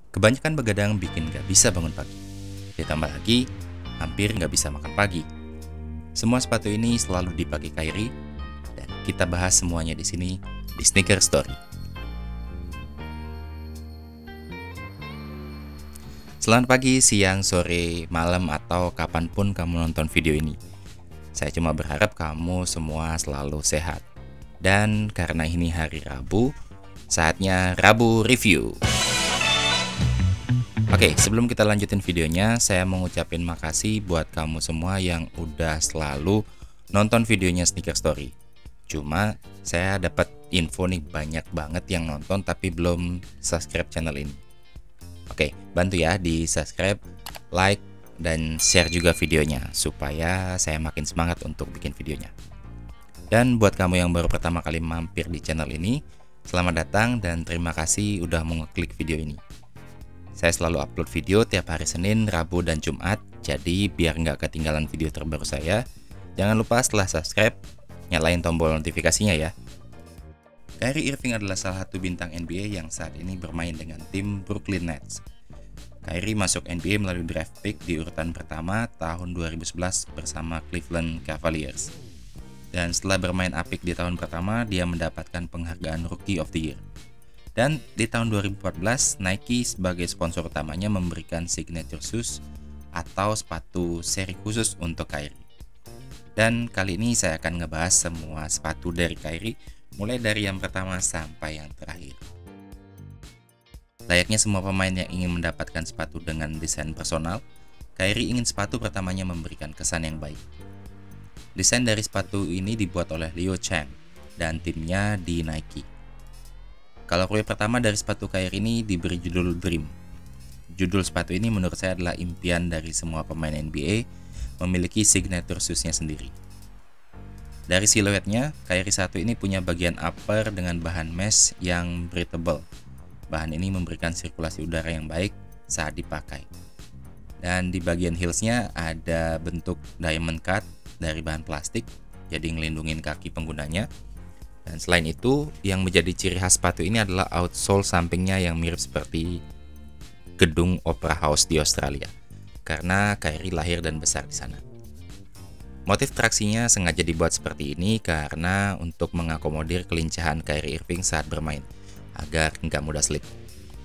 Kebanyakan begadang bikin gak bisa bangun pagi. Ditambah lagi, hampir gak bisa makan pagi. Semua sepatu ini selalu dipakai Kyrie, dan kita bahas semuanya di sini di Sneaker Story. Selamat pagi, siang, sore, malam, atau kapanpun kamu nonton video ini. Saya cuma berharap kamu semua selalu sehat. Dan karena ini hari Rabu, saatnya Rabu Review. Oke, sebelum kita lanjutin videonya, saya mau ngucapin makasih buat kamu semua yang udah selalu nonton videonya Sneaker Story. Cuma saya dapat info nih banyak banget yang nonton tapi belum subscribe channel ini. Oke, bantu ya di subscribe, like, dan share juga videonya supaya saya makin semangat untuk bikin videonya. Dan buat kamu yang baru pertama kali mampir di channel ini, selamat datang dan terima kasih udah mau ngeklik video ini. Saya selalu upload video tiap hari Senin, Rabu, dan Jumat, jadi biar nggak ketinggalan video terbaru saya, jangan lupa setelah subscribe, nyalain tombol notifikasinya ya. Kyrie Irving adalah salah satu bintang NBA yang saat ini bermain dengan tim Brooklyn Nets. Kyrie masuk NBA melalui draft pick di urutan pertama tahun 2011 bersama Cleveland Cavaliers. Dan setelah bermain apik di tahun pertama, dia mendapatkan penghargaan Rookie of the Year. Dan di tahun 2014, Nike sebagai sponsor utamanya memberikan signature shoes atau sepatu seri khusus untuk Kyrie. Dan kali ini saya akan ngebahas semua sepatu dari Kyrie, mulai dari yang pertama sampai yang terakhir. Layaknya semua pemain yang ingin mendapatkan sepatu dengan desain personal, Kyrie ingin sepatu pertamanya memberikan kesan yang baik. Desain dari sepatu ini dibuat oleh Liu Chang dan timnya di Nike. Colorway pertama dari sepatu Kyrie ini diberi judul Dream. Judul sepatu ini menurut saya adalah impian dari semua pemain NBA memiliki signature shoes-nya sendiri. Dari siluetnya, Kyrie 1 ini punya bagian upper dengan bahan mesh yang breathable. Bahan ini memberikan sirkulasi udara yang baik saat dipakai. Dan di bagian heelsnya ada bentuk diamond cut dari bahan plastik, jadi ngelindungin kaki penggunanya. Dan selain itu, yang menjadi ciri khas sepatu ini adalah outsole sampingnya yang mirip seperti gedung Opera House di Australia, karena Kyrie lahir dan besar di sana. Motif traksinya sengaja dibuat seperti ini karena untuk mengakomodir kelincahan Kyrie Irving saat bermain, agar nggak mudah slip.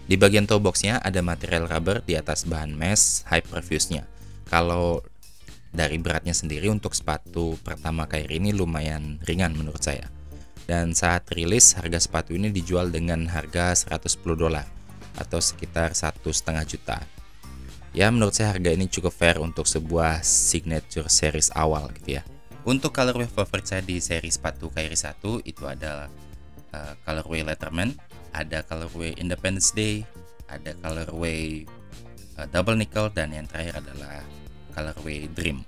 Di bagian toe boxnya ada material rubber di atas bahan mesh Hyperfuse-nya. Kalau dari beratnya sendiri untuk sepatu pertama Kyrie ini lumayan ringan menurut saya. Dan saat rilis, harga sepatu ini dijual dengan harga $110 atau sekitar 1,5 juta. Ya, menurut saya harga ini cukup fair untuk sebuah signature series awal gitu ya. Untuk colorway favorit saya di seri sepatu Kyrie 1 itu ada colorway Letterman, ada colorway Independence Day, ada colorway Double Nickel, dan yang terakhir adalah colorway Dream.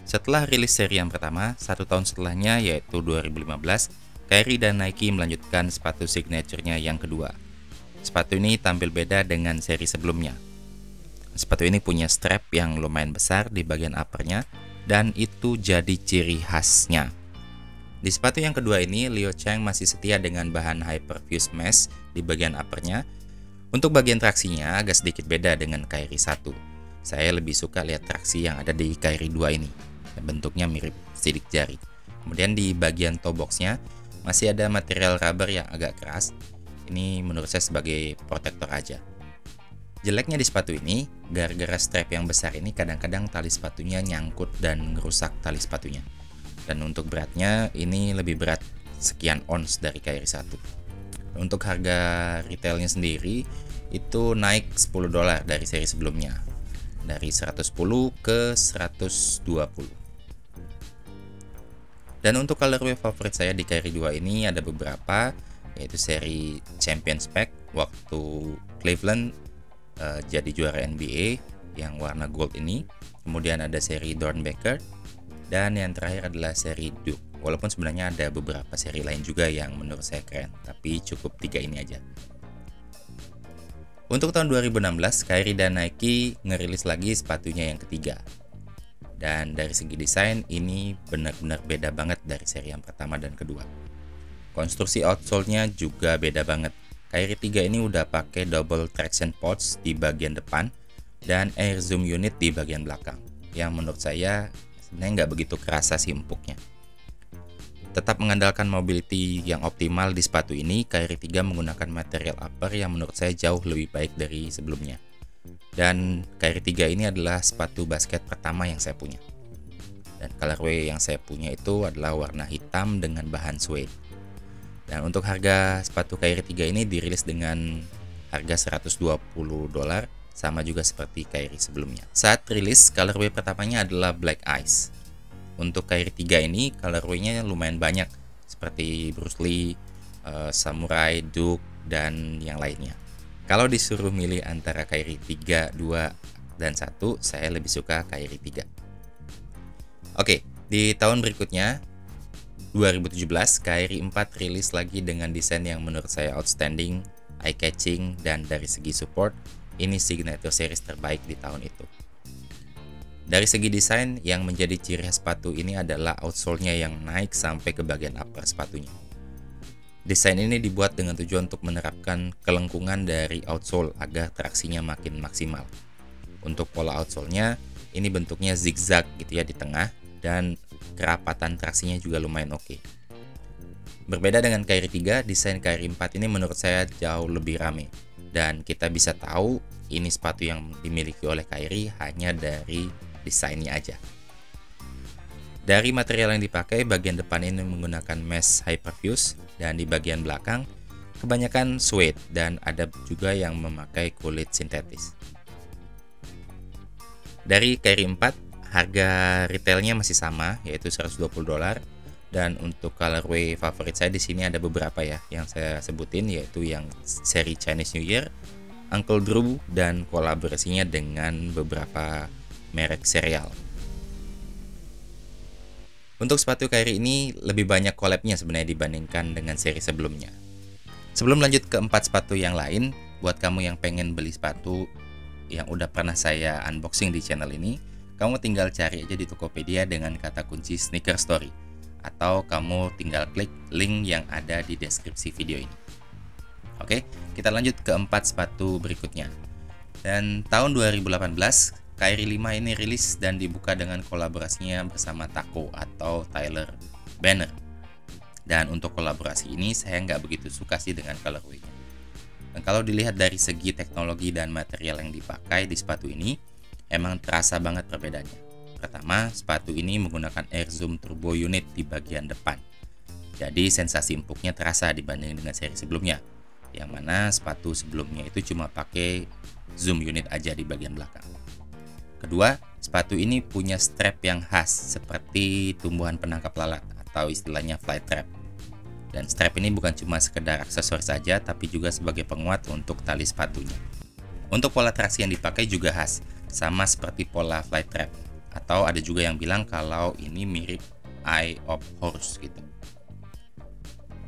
Setelah rilis seri yang pertama, 1 tahun setelahnya yaitu 2015, Kyrie dan Nike melanjutkan sepatu signature-nya yang kedua. Sepatu ini tampil beda dengan seri sebelumnya. Sepatu ini punya strap yang lumayan besar di bagian uppernya, dan itu jadi ciri khasnya. Di sepatu yang kedua ini, Liu Chang masih setia dengan bahan Hyperfuse mesh di bagian uppernya. Untuk bagian traksinya agak sedikit beda dengan Kyrie 1. Saya lebih suka lihat traksi yang ada di Kyrie 2 ini. Bentuknya mirip sidik jari. Kemudian di bagian toe boxnya masih ada material rubber yang agak keras. Ini menurut saya sebagai protektor aja. Jeleknya di sepatu ini, gara-gara strap yang besar ini kadang-kadang tali sepatunya nyangkut dan ngerusak tali sepatunya. Dan untuk beratnya, ini lebih berat sekian ons dari Kyrie 1. Untuk harga retailnya sendiri, itu naik $10 dari seri sebelumnya. Dari 110 ke 120. Dan untuk colorway favorit saya di Kyrie 2 ini ada beberapa, yaitu seri Champion Spec waktu Cleveland jadi juara NBA yang warna gold ini. Kemudian ada seri Dornbecker, dan yang terakhir adalah seri Duke. Walaupun sebenarnya ada beberapa seri lain juga yang menurut saya keren, tapi cukup 3 ini aja. Untuk tahun 2016, Kyrie dan Nike ngerilis lagi sepatunya yang ketiga. Dan dari segi desain, ini benar-benar beda banget dari seri yang pertama dan kedua. Konstruksi outsole-nya juga beda banget, Kyrie 3 ini udah pakai double traction pods di bagian depan dan air zoom unit di bagian belakang, yang menurut saya sebenarnya nggak begitu kerasa sih empuknya. Tetap mengandalkan mobility yang optimal di sepatu ini, Kyrie 3 menggunakan material upper yang menurut saya jauh lebih baik dari sebelumnya. Dan Kyrie 3 ini adalah sepatu basket pertama yang saya punya. Dan colorway yang saya punya itu adalah warna hitam dengan bahan suede. Dan untuk harga sepatu Kyrie 3 ini dirilis dengan harga $120, sama juga seperti Kyrie sebelumnya. Saat rilis, colorway pertamanya adalah Black Ice. Untuk Kyrie 3 ini colorway-nya lumayan banyak, seperti Bruce Lee, Samurai, Duke, dan yang lainnya. Kalau disuruh milih antara Kyrie 3, 2, dan 1, saya lebih suka Kyrie 3. Oke, di tahun berikutnya 2017, Kyrie 4 rilis lagi dengan desain yang menurut saya outstanding, eye-catching, dan dari segi support, ini signature series terbaik di tahun itu. Dari segi desain, yang menjadi ciri khas sepatu ini adalah outsole-nya yang naik sampai ke bagian upper sepatunya. Desain ini dibuat dengan tujuan untuk menerapkan kelengkungan dari outsole agar traksinya makin maksimal. Untuk pola outsole-nya, ini bentuknya zigzag gitu ya di tengah, dan kerapatan traksinya juga lumayan oke. Berbeda dengan Kyrie 3, desain Kyrie 4 ini menurut saya jauh lebih rame. Dan kita bisa tahu ini sepatu yang dimiliki oleh Kyrie hanya dari desainnya aja. Dari material yang dipakai, bagian depan ini menggunakan mesh Hyperfuse, dan di bagian belakang kebanyakan suede dan ada juga yang memakai kulit sintetis. Dari Kyrie 4, harga retailnya masih sama, yaitu $120. Dan untuk colorway favorit saya di sini ada beberapa ya yang saya sebutin, yaitu yang seri Chinese New Year, Uncle Drew, dan kolaborasinya dengan beberapa merek serial. Untuk sepatu Kyrie ini lebih banyak collab-nya sebenarnya dibandingkan dengan seri sebelumnya. Sebelum lanjut ke 4 sepatu yang lain, buat kamu yang pengen beli sepatu yang udah pernah saya unboxing di channel ini, kamu tinggal cari aja di Tokopedia dengan kata kunci Sneaker Story, atau kamu tinggal klik link yang ada di deskripsi video ini. Oke, kita lanjut ke 4 sepatu berikutnya. Dan tahun 2018, Kyrie 5 ini rilis dan dibuka dengan kolaborasinya bersama Taco atau Tyler Banner. Dan untuk kolaborasi ini saya nggak begitu suka sih dengan colorway-nya. Dan kalau dilihat dari segi teknologi dan material yang dipakai di sepatu ini, emang terasa banget perbedaannya. Pertama, sepatu ini menggunakan air zoom turbo unit di bagian depan. Jadi sensasi empuknya terasa dibanding dengan seri sebelumnya, yang mana sepatu sebelumnya itu cuma pakai zoom unit aja di bagian belakang. Kedua, sepatu ini punya strap yang khas seperti tumbuhan penangkap lalat atau istilahnya fly trap. Dan strap ini bukan cuma sekedar aksesoris saja, tapi juga sebagai penguat untuk tali sepatunya. Untuk pola traksi yang dipakai juga khas, sama seperti pola fly trap. Atau ada juga yang bilang kalau ini mirip Eye of Horus gitu.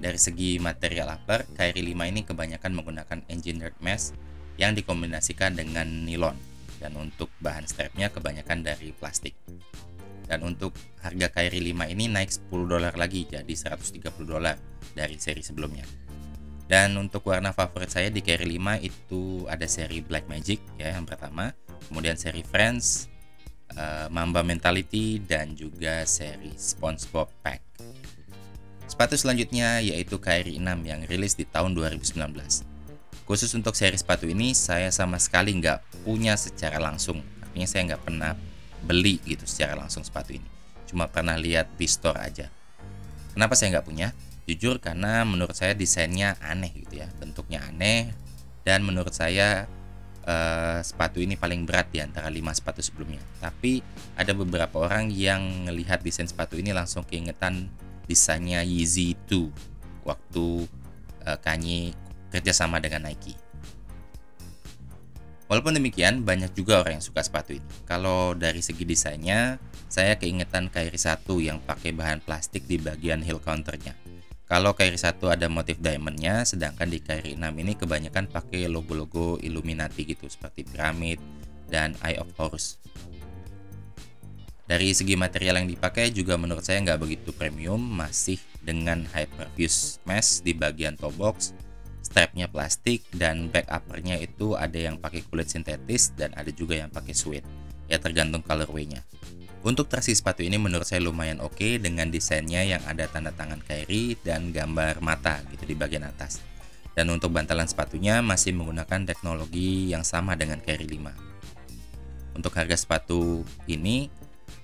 Dari segi material upper, Kyrie 5 ini kebanyakan menggunakan engineered mesh yang dikombinasikan dengan nilon. Dan untuk bahan strapnya kebanyakan dari plastik. Dan untuk harga Kyrie 5 ini naik $10 lagi, jadi $130 dari seri sebelumnya. Dan untuk warna favorit saya di Kyrie 5 itu ada seri Black Magic ya yang pertama, kemudian seri Friends, Mamba Mentality, dan juga seri SpongeBob Pack. Sepatu selanjutnya yaitu Kyrie 6 yang rilis di tahun 2019. Khusus untuk seri sepatu ini saya sama sekali nggak punya secara langsung, artinya saya nggak pernah beli gitu secara langsung sepatu ini, cuma pernah lihat di store aja. Kenapa saya nggak punya? Jujur karena menurut saya desainnya aneh gitu ya, bentuknya aneh, dan menurut saya sepatu ini paling berat di antara 5 sepatu sebelumnya. Tapi ada beberapa orang yang melihat desain sepatu ini langsung keingetan desainnya Yeezy 2 waktu Kanye kerjasama dengan Nike. Walaupun demikian, banyak juga orang yang suka sepatu ini. Kalau dari segi desainnya, saya keingetan Kyrie 1 yang pakai bahan plastik di bagian heel counternya. Kalau Kyrie 1 ada motif diamondnya, sedangkan di Kyrie 6 ini kebanyakan pakai logo-logo Illuminati gitu, seperti piramid dan Eye of Horus. Dari segi material yang dipakai juga menurut saya nggak begitu premium, masih dengan Hyperfuse mesh di bagian toe box, strapnya plastik, dan back uppernya itu ada yang pakai kulit sintetis dan ada juga yang pakai suede. Ya tergantung colorway-nya. Untuk traksi sepatu ini menurut saya lumayan oke dengan desainnya yang ada tanda tangan Kyrie dan gambar mata gitu di bagian atas. Dan untuk bantalan sepatunya masih menggunakan teknologi yang sama dengan Kyrie 5. Untuk harga sepatu ini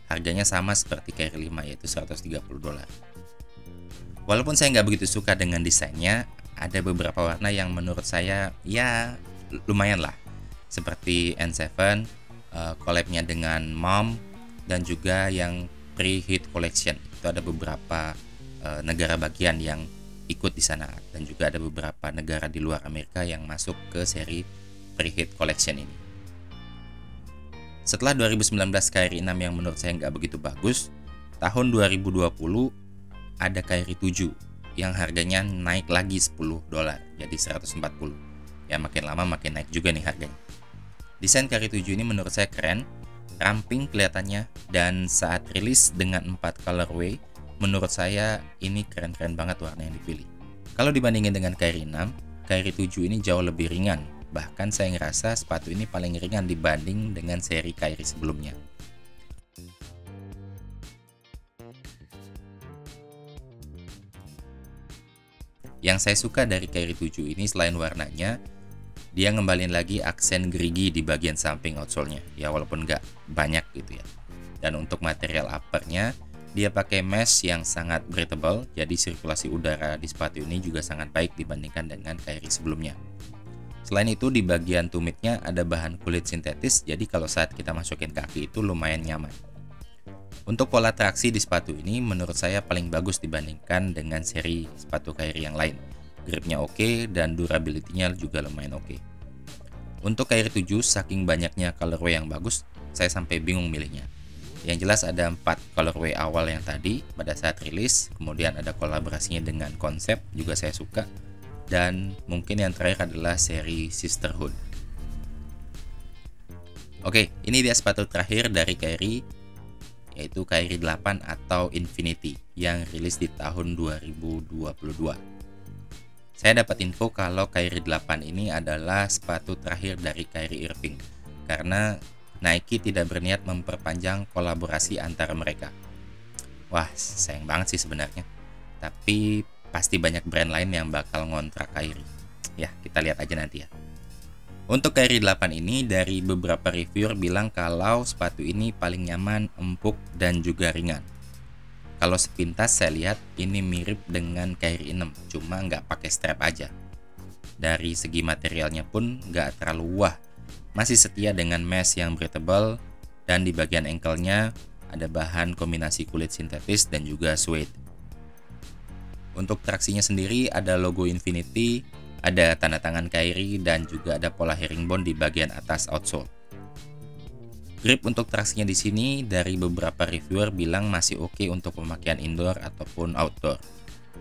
harganya sama seperti Kyrie 5 yaitu $130. Walaupun saya nggak begitu suka dengan desainnya, ada beberapa warna yang menurut saya ya lumayan lah. Seperti N7, collab-nya dengan Mom, dan juga yang pre-hit collection. Itu ada beberapa negara bagian yang ikut di sana, dan juga ada beberapa negara di luar Amerika yang masuk ke seri pre-hit collection ini. Setelah 2019 Kyrie 6 yang menurut saya nggak begitu bagus, tahun 2020 ada Kyrie 7 yang harganya naik lagi $10 jadi 140. Ya makin lama makin naik juga nih harganya. Desain Kyrie 7 ini menurut saya keren, ramping kelihatannya, dan saat rilis dengan 4 colorway menurut saya ini keren-keren banget warna yang dipilih. Kalau dibandingin dengan Kyrie 6, Kyrie 7 ini jauh lebih ringan. Bahkan saya ngerasa sepatu ini paling ringan dibanding dengan seri Kyrie sebelumnya. Yang saya suka dari Kyrie 7 ini selain warnanya, dia ngembalin lagi aksen gerigi di bagian samping outsole-nya. Ya walaupun nggak banyak gitu ya. Dan untuk material uppernya, dia pakai mesh yang sangat breathable, jadi sirkulasi udara di sepatu ini juga sangat baik dibandingkan dengan Kyrie sebelumnya. Selain itu di bagian tumitnya ada bahan kulit sintetis, jadi kalau saat kita masukin kaki itu lumayan nyaman. Untuk pola traksi di sepatu ini menurut saya paling bagus dibandingkan dengan seri sepatu Kyrie yang lain. Gripnya oke dan durability-nya juga lumayan oke. Untuk Kyrie 7 saking banyaknya colorway yang bagus, saya sampai bingung milihnya. Yang jelas ada 4 colorway awal yang tadi pada saat rilis, kemudian ada kolaborasinya dengan Concept juga saya suka, dan mungkin yang terakhir adalah seri Sisterhood. Oke, ini dia sepatu terakhir dari Kyrie, yaitu Kyrie 8 atau Infinity yang rilis di tahun 2022. Saya dapat info kalau Kyrie 8 ini adalah sepatu terakhir dari Kyrie Irving karena Nike tidak berniat memperpanjang kolaborasi antara mereka. Wah, sayang banget sih sebenarnya. Tapi pasti banyak brand lain yang bakal ngontrak Kyrie. Ya, kita lihat aja nanti ya. Untuk Kyrie 8 ini dari beberapa reviewer bilang kalau sepatu ini paling nyaman, empuk, dan juga ringan. Kalau sepintas saya lihat ini mirip dengan Kyrie 6, cuma nggak pakai strap aja. Dari segi materialnya pun nggak terlalu wah, masih setia dengan mesh yang breathable, dan di bagian ankle-nya ada bahan kombinasi kulit sintetis dan juga suede. Untuk traksinya sendiri ada logo Infinity, ada tanda tangan Kyrie, dan juga ada pola herringbone di bagian atas outsole. Grip untuk traksinya di sini dari beberapa reviewer bilang masih oke untuk pemakaian indoor ataupun outdoor.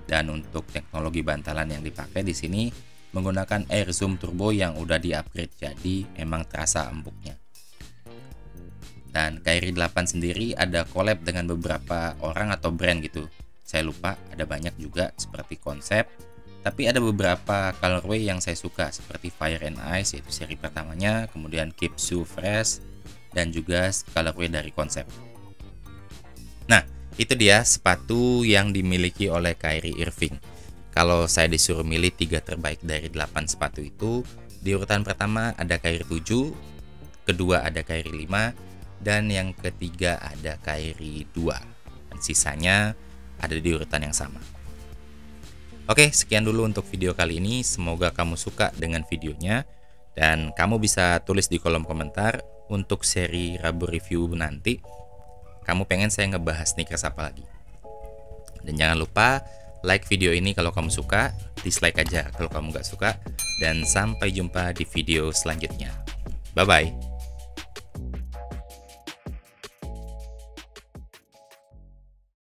Dan untuk teknologi bantalan yang dipakai di sini menggunakan Air Zoom Turbo yang udah di-upgrade, jadi emang terasa empuknya. Dan Kyrie 8 sendiri ada collab dengan beberapa orang atau brand gitu. Saya lupa, ada banyak juga seperti Concept. Tapi ada beberapa colorway yang saya suka seperti Fire and Ice yaitu seri pertamanya, kemudian Keeps You Fresh, dan juga colorway dari Concept. Nah, itu dia sepatu yang dimiliki oleh Kyrie Irving. Kalau saya disuruh milih 3 terbaik dari 8 sepatu itu, di urutan pertama ada Kyrie 7, kedua ada Kyrie 5, dan yang ketiga ada Kyrie 2. Dan sisanya ada di urutan yang sama. Oke, sekian dulu untuk video kali ini. Semoga kamu suka dengan videonya. Dan kamu bisa tulis di kolom komentar untuk seri Rabu review nanti, kamu pengen saya ngebahas sneakers apa lagi. Dan jangan lupa like video ini kalau kamu suka, dislike aja kalau kamu nggak suka. Dan sampai jumpa di video selanjutnya. Bye-bye.